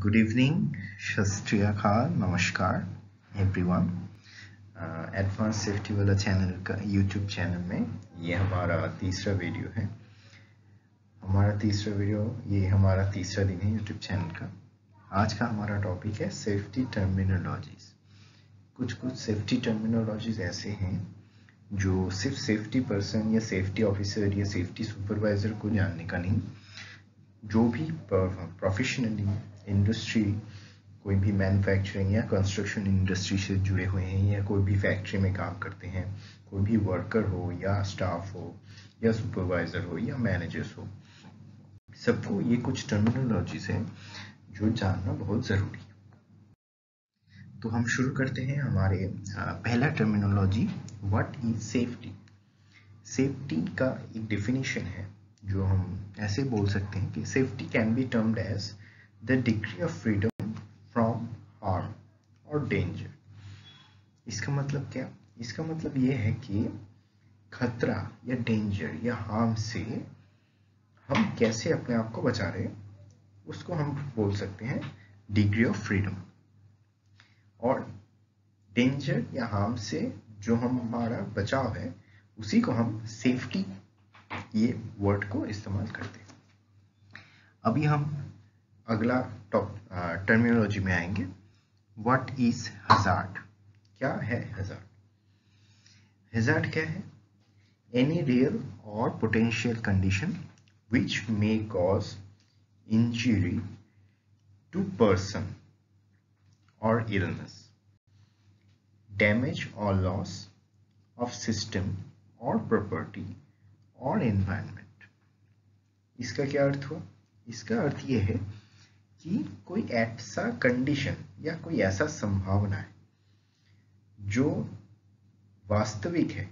Good evening, Shat Shri Akal, नमस्कार everyone. Advance safety वाला channel का यूट्यूब चैनल में ये हमारा तीसरा वीडियो है। ये हमारा तीसरा दिन है यूट्यूब चैनल का। आज का हमारा टॉपिक है सेफ्टी टर्मिनोलॉजीज। कुछ सेफ्टी टर्मिनोलॉजीज ऐसे हैं जो सिर्फ सेफ्टी पर्सन या सेफ्टी ऑफिसर या सेफ्टी सुपरवाइजर को जानने का नहीं, जो भी प्रोफेशनली इंडस्ट्री, कोई भी मैन्युफैक्चरिंग या कंस्ट्रक्शन इंडस्ट्री से जुड़े हुए हैं या कोई भी फैक्ट्री में काम करते हैं, कोई भी वर्कर हो या स्टाफ हो या सुपरवाइजर हो या मैनेजर्स हो, सबको ये कुछ टर्मिनोलॉजीज हैं जो जानना बहुत ज़रूरी है। तो हम शुरू करते हैं हमारे पहला terminology, what is safety. Safety का एक डेफिनेशन है जो हम ऐसे बोल सकते हैं कि safety can be termed as the degree of freedom from harm or danger. इसका मतलब क्या? इसका मतलब ये है कि खतरा या डेंजर या हार्म से हम कैसे अपने आप को बचा रहे हैं, उसको हम बोल सकते हैं डिग्री ऑफ फ्रीडम। और डेंजर या हार्म से जो हमारा बचाव है उसी को हम सेफ्टी, ये वर्ड को इस्तेमाल करते हैं। अभी हम अगला टर्मिनोलॉजी में आएंगे, व्हाट इज हजार्ड। क्या है हजार्ड? हजार्ड क्या है? Any real or potential condition which may cause injury to person or illness, damage or loss of system or property or environment. इसका क्या अर्थ हुआ? इसका अर्थ यह है कि कोई ऐसा कंडीशन या कोई ऐसा संभावना है जो वास्तविक है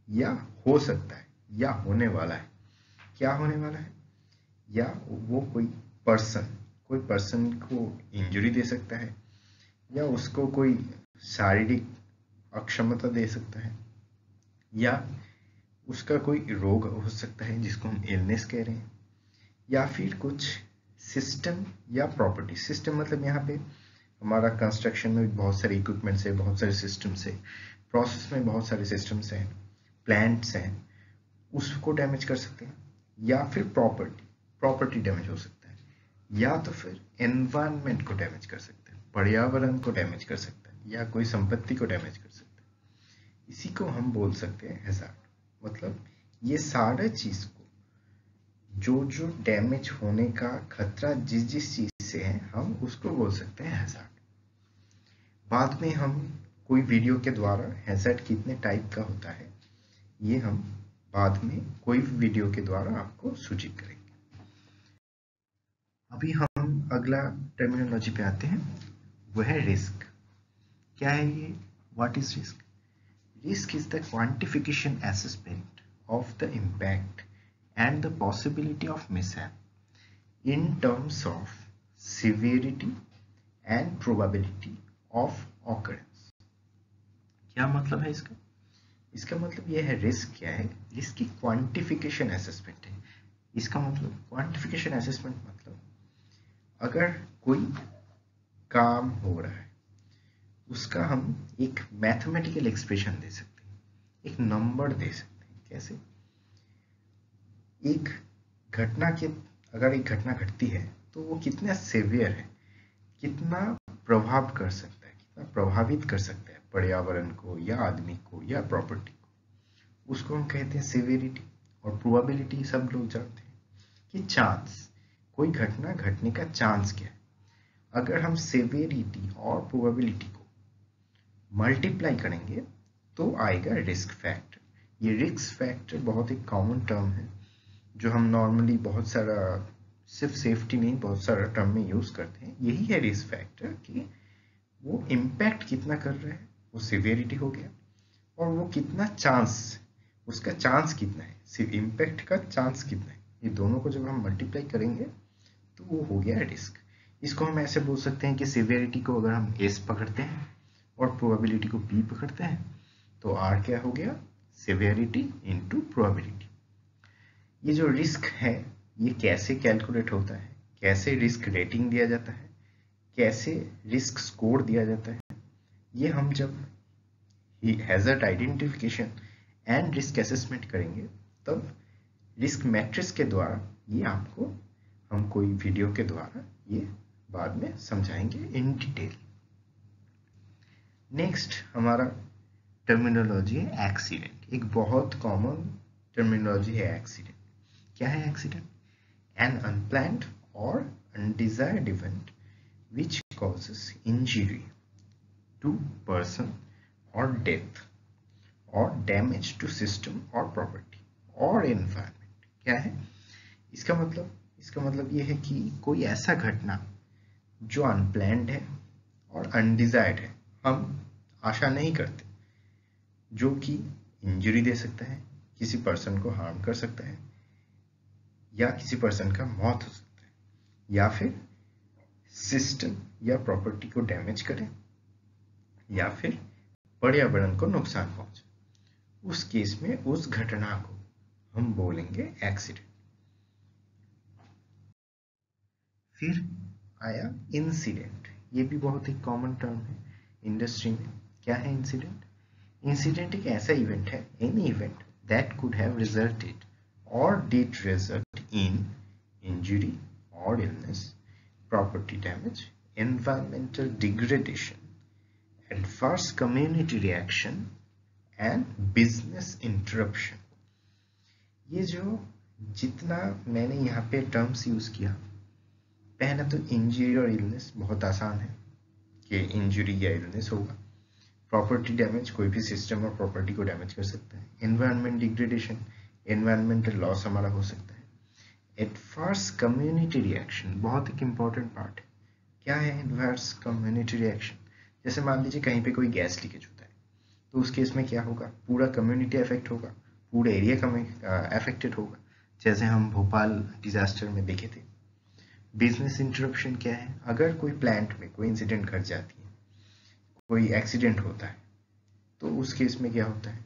या हो सकता है या होने वाला है। क्या होने वाला है? या वो कोई पर्सन को इंजरी दे सकता है, या उसको कोई शारीरिक अक्षमता दे सकता है, या उसका कोई रोग हो सकता है जिसको हम इलनेस कह रहे हैं, या फिर कुछ सिस्टम या प्रॉपर्टी। सिस्टम मतलब यहाँ पे हमारा कंस्ट्रक्शन में बहुत सारे इक्विपमेंट्स है, बहुत सारे सिस्टम्स है, प्रोसेस में बहुत सारे सिस्टम्स हैं, प्लांट्स हैं, उसको डैमेज कर सकते हैं। या फिर प्रॉपर्टी डैमेज हो सकता है, या तो फिर एनवायरनमेंट को डैमेज कर सकते हैं, पर्यावरण को डैमेज कर सकता है, या कोई संपत्ति को डैमेज कर सकता है। इसी को हम बोल सकते हैं हैजार्ड। मतलब ये सारे चीज को जो डैमेज होने का खतरा जिस चीज से है, हम उसको बोल सकते हैं हैजार्ड। बाद में हम कोई वीडियो के द्वारा हैजार्ड कितने टाइप का होता है ये हम बाद में कोई वीडियो के द्वारा आपको सूचित करेंगे। अभी हम अगला टर्मिनोलॉजी पे आते हैं, वो है रिस्क। क्या है ये? What is risk? Risk is the quantification assessment of the impact and the possibility of mishap in terms of severity and probability of occurrence। क्या मतलब है इसका? इसका मतलब यह है, रिस्क क्या है? रिस्क की क्वांटिफिकेशन एसेसमेंट है। इसका मतलब क्वांटिफिकेशन एसेसमेंट मतलब अगर कोई काम हो रहा है उसका हम एक मैथमेटिकल एक्सप्रेशन दे सकते हैं, एक नंबर दे सकते हैं। कैसे? अगर एक घटना घटती है तो वो कितना सेवियर है, कितना प्रभाव कर सकता है, कितना प्रभावित कर सकता है पर्यावरण को या आदमी को या प्रॉपर्टी को, उसको हम कहते हैं सेवेरिटी। और प्रोबेबिलिटी सब लोग जानते हैं कि चांस, कोई घटना घटने का चांस क्या है। अगर हम सेवेरिटी और प्रोबेबिलिटी को मल्टीप्लाई करेंगे तो आएगा रिस्क फैक्टर। ये रिस्क फैक्टर बहुत एक कॉमन टर्म है जो हम नॉर्मली बहुत सारा, सिर्फ सेफ्टी नहीं, बहुत सारा टर्म में यूज करते हैं। यही है रिस्क फैक्टर कि वो इम्पैक्ट कितना कर रहा है, वो सिवियरिटी हो गया, और वो कितना चांस, उसका चांस कितना है, सिर्फ इम्पैक्ट का चांस कितना है। ये दोनों को जब हम मल्टीप्लाई करेंगे तो वो हो गया रिस्क। इसको हम ऐसे बोल सकते हैं कि सिवियरिटी को अगर हम एस पकड़ते हैं और प्रोबेबिलिटी को बी पकड़ते हैं तो आर क्या हो गया? Severity into probability. ये जो रिस्क है ये कैसे कैलकुलेट होता है, कैसे रिस्क रेटिंग दिया जाता है, कैसे रिस्क स्कोर दिया जाता है, ये हम जब hazard identification and risk assessment करेंगे तब रिस्क मैट्रिक्स के द्वारा ये आपको हम कोई वीडियो के द्वारा ये बाद में समझाएंगे इन डिटेल। नेक्स्ट हमारा टर्मिनोलॉजी है एक्सीडेंट। एक बहुत कॉमन टर्मिनोलॉजी है एक्सीडेंट। क्या है एक्सीडेंट? एन अनप्लान्ड और undesired event which causes injury to person or death or damage to system or property or environment। क्या है इसका मतलब? इसका मतलब ये है कि कोई ऐसा घटना जो अनप्लैंड है और अनडिजायर्ड है, हम आशा नहीं करते, जो कि इंजरी दे सकता है, किसी पर्सन को हार्म कर सकता है, या किसी पर्सन का मौत हो सकता है, या फिर सिस्टम या प्रॉपर्टी को डैमेज करे, या फिर पर्यावरण को नुकसान पहुंचे। उस केस में उस घटना को हम बोलेंगे एक्सीडेंट। फिर आया इंसिडेंट। ये भी बहुत ही कॉमन टर्म है इंडस्ट्री में। क्या है इंसिडेंट? इंसिडेंट एक ऐसा इवेंट है, any event that could have resulted और डिड रिजल्ट इन इंजरी और illness, property damage, environmental degradation, adverse community reaction and business interruption। ये जो जितना मैंने यहाँ पे टर्म्स यूज किया, पहला तो इंजरी और इलनेस बहुत आसान है कि इंजरी या इलनेस होगा। प्रॉपर्टी डैमेज, कोई भी सिस्टम और प्रॉपर्टी को डैमेज कर सकता है। एनवायरमेंट डिग्रेडेशन, एनवायरमेंटल लॉस हमारा हो सकता है। एडवर्स कम्युनिटी रिएक्शन बहुत एक इंपॉर्टेंट पार्ट है। क्या है एडवर्स कम्युनिटी रिएक्शन? जैसे मान लीजिए कहीं पे कोई गैस लीकेज होता है, तो उस केस में क्या होगा? पूरा कम्युनिटी अफेक्ट होगा, पूरा एरिया अफेक्टेड होगा, जैसे हम भोपाल डिजास्टर में देखे थे। बिजनेस इंटरप्शन क्या है? अगर कोई प्लांट में कोई इंसिडेंट घट जाती है, कोई एक्सीडेंट होता है, तो उस केस में क्या होता है?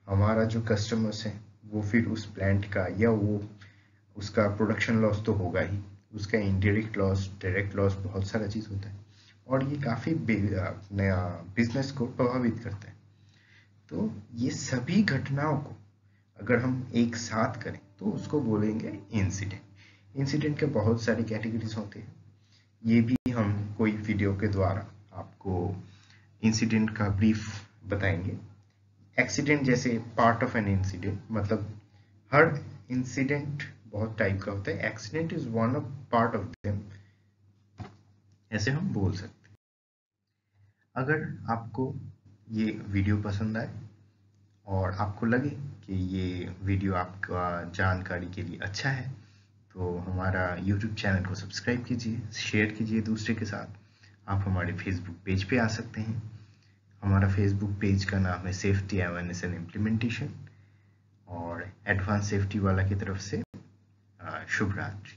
हमारा जो कस्टमर्स है वो फिर उस प्लांट का या वो उसका प्रोडक्शन लॉस तो होगा ही, उसका इनडायरेक्ट लॉस, डायरेक्ट लॉस, बहुत सारा चीज़ होता है, और ये काफ़ी नया बिजनेस को प्रभावित करता है। तो ये सभी घटनाओं को अगर हम एक साथ करें तो उसको बोलेंगे इंसिडेंट। इंसिडेंट के बहुत सारी कैटेगरीज होते हैं, ये भी हम कोई वीडियो के द्वारा आपको इंसिडेंट का ब्रीफ बताएंगे। एक्सीडेंट जैसे पार्ट ऑफ एन इंसिडेंट, मतलब हर इंसिडेंट बहुत टाइप का होता है, accident is one of part of them, ऐसे हम बोल सकते हैं। अगर आपको ये वीडियो पसंद आए और आपको लगे कि ये वीडियो आपका जानकारी के लिए अच्छा है, तो हमारा YouTube चैनल को सब्सक्राइब कीजिए, शेयर कीजिए दूसरे के साथ। आप हमारे फेसबुक पेज पे आ सकते हैं। हमारा फेसबुक पेज का नाम है सेफ्टी अवेयरनेस एंड इम्प्लीमेंटेशन, और एडवांस सेफ्टी वाला की तरफ से शुभ रात्रि।